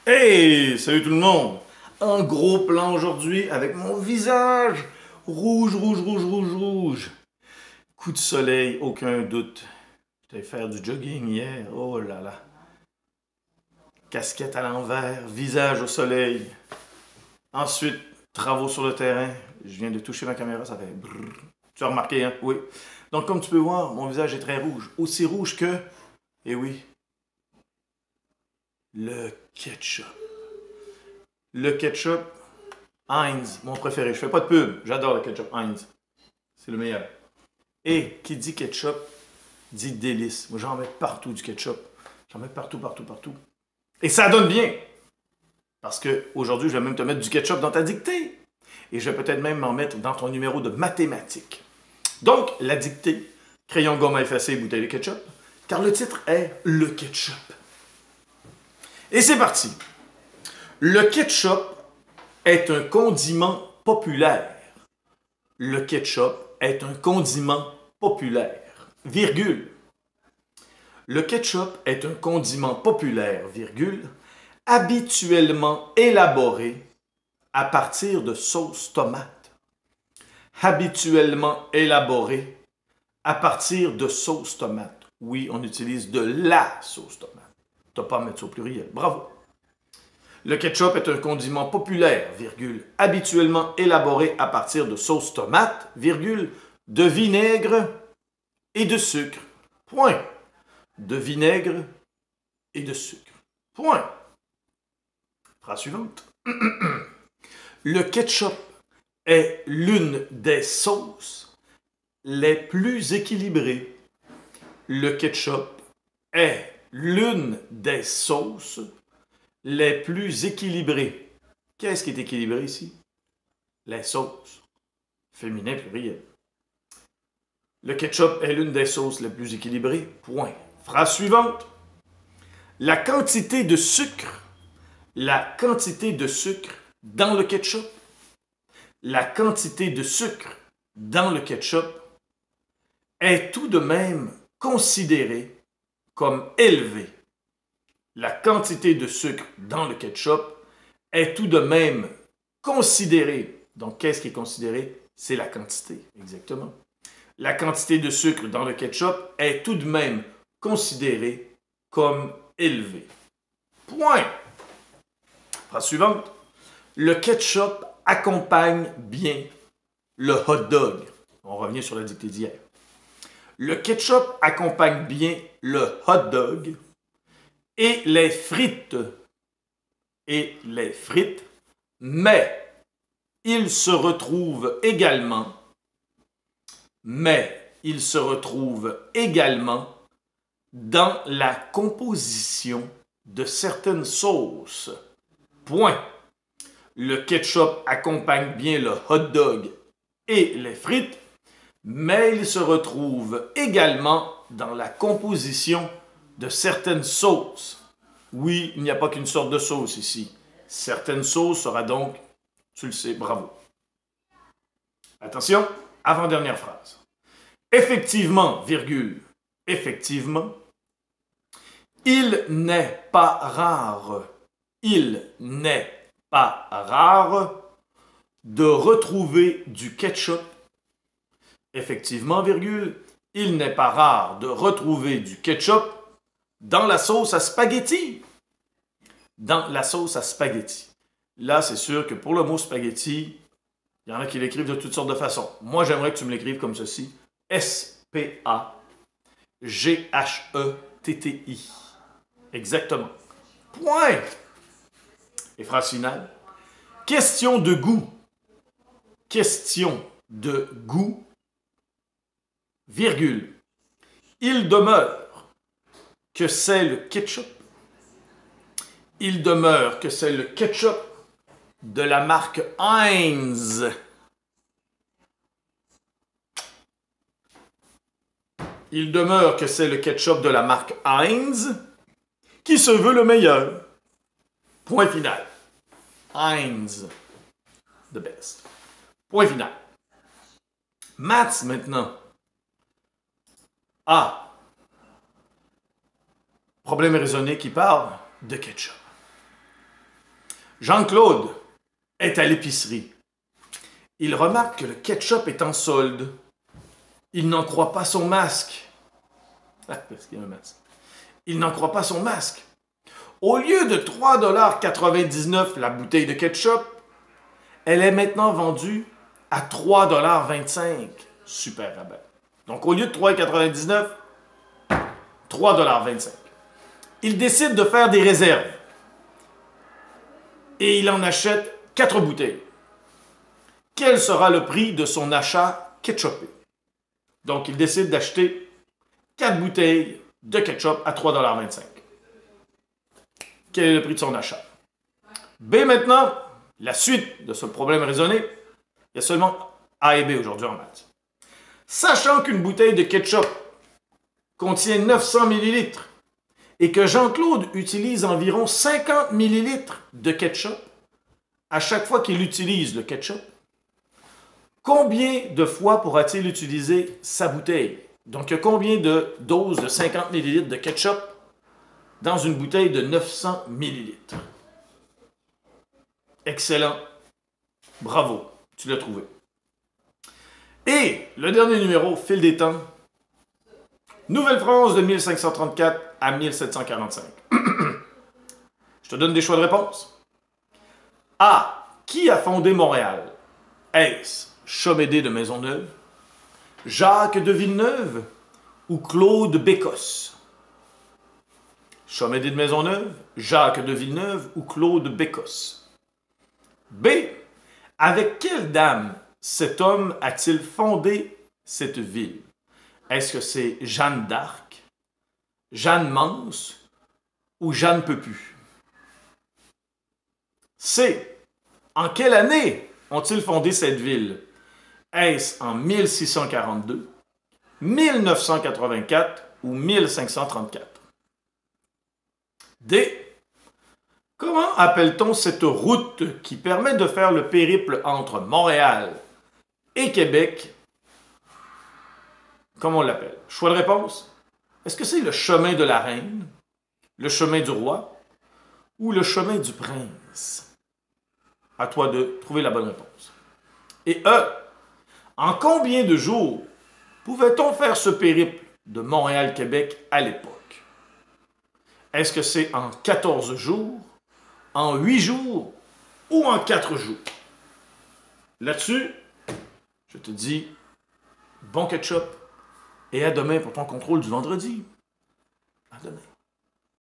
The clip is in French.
Hey, salut tout le monde! Un gros plan aujourd'hui avec mon visage rouge, rouge, rouge, rouge, rouge. Coup de soleil, aucun doute. J'étais faire du jogging hier, oh là là. Casquette à l'envers, visage au soleil. Ensuite, travaux sur le terrain. Je viens de toucher ma caméra, ça fait brrr. Tu as remarqué, hein? Oui. Donc, comme tu peux voir, mon visage est très rouge. Aussi rouge que, eh oui, le ketchup. Le ketchup Heinz, mon préféré. Je fais pas de pub. J'adore le ketchup Heinz. C'est le meilleur. Et qui dit ketchup, dit délice. Moi, j'en mets partout du ketchup. J'en mets partout, partout, partout. Et ça donne bien. Parce que aujourd'hui, je vais même te mettre du ketchup dans ta dictée. Et je vais peut-être même m'en mettre dans ton numéro de mathématiques. Donc, la dictée, crayon, gomme à effacer, bouteille de ketchup. Car le titre est le ketchup. Et c'est parti. Le ketchup est un condiment populaire. Le ketchup est un condiment populaire. Virgule. Le ketchup est un condiment populaire, virgule, habituellement élaboré à partir de sauce tomate. Habituellement élaboré à partir de sauce tomate. Oui, on utilise de la sauce tomate. Tu n'as pas à mettre ça au pluriel. Bravo. Le ketchup est un condiment populaire, virgule, habituellement élaboré à partir de sauce tomate, virgule, de vinaigre et de sucre. Point. De vinaigre et de sucre. Point. Phrase suivante. Le ketchup est l'une des sauces les plus équilibrées. Le ketchup est l'une des sauces les plus équilibrées. Qu'est-ce qui est équilibré ici? Les sauces. Féminin pluriel. Le ketchup est l'une des sauces les plus équilibrées. Point. Phrase suivante. La quantité de sucre. La quantité de sucre dans le ketchup. La quantité de sucre dans le ketchup est tout de même considérée comme élevée. La quantité de sucre dans le ketchup est tout de même considérée. Donc, qu'est-ce qui est considéré? C'est la quantité, exactement. La quantité de sucre dans le ketchup est tout de même considérée comme élevée. Point. Phrase suivante. Le ketchup accompagne bien le hot dog. On revient sur la dictée d'hier. Le ketchup accompagne bien le hot dog et les frites. Et les frites, mais il se retrouve également dans la composition de certaines sauces. Point. Le ketchup accompagne bien le hot dog et les frites, mais il se retrouve également dans la composition de certaines sauces. Oui, il n'y a pas qu'une sorte de sauce ici. Certaines sauces sera donc, tu le sais, bravo. Attention, avant-dernière phrase. Effectivement, virgule, effectivement, il n'est pas rare de retrouver du ketchup. Effectivement, virgule, il n'est pas rare de retrouver du ketchup dans la sauce à spaghetti. Dans la sauce à spaghetti. Là, c'est sûr que pour le mot spaghetti, il y en a qui l'écrivent de toutes sortes de façons. Moi, j'aimerais que tu me l'écrives comme ceci. S-P-A-G-H-E-T-T-I. Exactement. Point. Et phrase finale. Question de goût. Question de goût. Virgule. Il demeure que c'est le ketchup. Il demeure que c'est le ketchup de la marque Heinz. Il demeure que c'est le ketchup de la marque Heinz qui se veut le meilleur. Point final. Heinz. The best. Point final. Maths maintenant. Ah. Problème raisonné qui parle de ketchup. Jean-Claude est à l'épicerie. Il remarque que le ketchup est en solde. Il n'en croit pas son masque. Ah, parce qu'il y a un masque. Il n'en croit pas son masque. Au lieu de 3,99 $ la bouteille de ketchup, elle est maintenant vendue à 3,25 $. Super rabais. Donc, au lieu de 3,99 $, 3,25 $. Il décide de faire des réserves. Et il en achète 4 bouteilles. Quel sera le prix de son achat ketchupé? Donc, il décide d'acheter 4 bouteilles de ketchup à 3,25 $. Quel est le prix de son achat? B maintenant, la suite de ce problème raisonné. Il y a seulement A et B aujourd'hui en maths. Sachant qu'une bouteille de ketchup contient 900 ml et que Jean-Claude utilise environ 50 ml de ketchup à chaque fois qu'il utilise le ketchup, combien de fois pourra-t-il utiliser sa bouteille? Donc, il y a combien de doses de 50 ml de ketchup dans une bouteille de 900 ml? Excellent. Bravo, tu l'as trouvé. Et le dernier numéro, fil des temps. Nouvelle-France de 1534 à 1745. Je te donne des choix de réponse. A. Qui a fondé Montréal? Est-ce Chomédé de Maisonneuve, Jacques de Villeneuve ou Claude Bécosse? Chomédé de Maisonneuve, Jacques de Villeneuve ou Claude Bécosse? B. Avec quelle dame cet homme a-t-il fondé cette ville? Est-ce que c'est Jeanne d'Arc, Jeanne Mance ou Jeanne Peupu? C. En quelle année ont-ils fondé cette ville? Est-ce en 1642, 1984 ou 1534? D. Comment appelle-t-on cette route qui permet de faire le périple entre Montréal et Québec? Comment on l'appelle? Choix de réponse? Est-ce que c'est le chemin de la Reine, le chemin du roi ou le chemin du prince? À toi de trouver la bonne réponse. Et E. En combien de jours pouvait-on faire ce périple de Montréal-Québec à l'époque? Est-ce que c'est en 14 jours, en 8 jours ou en 4 jours? Là-dessus, je te dis bon ketchup et à demain pour ton contrôle du vendredi. À demain.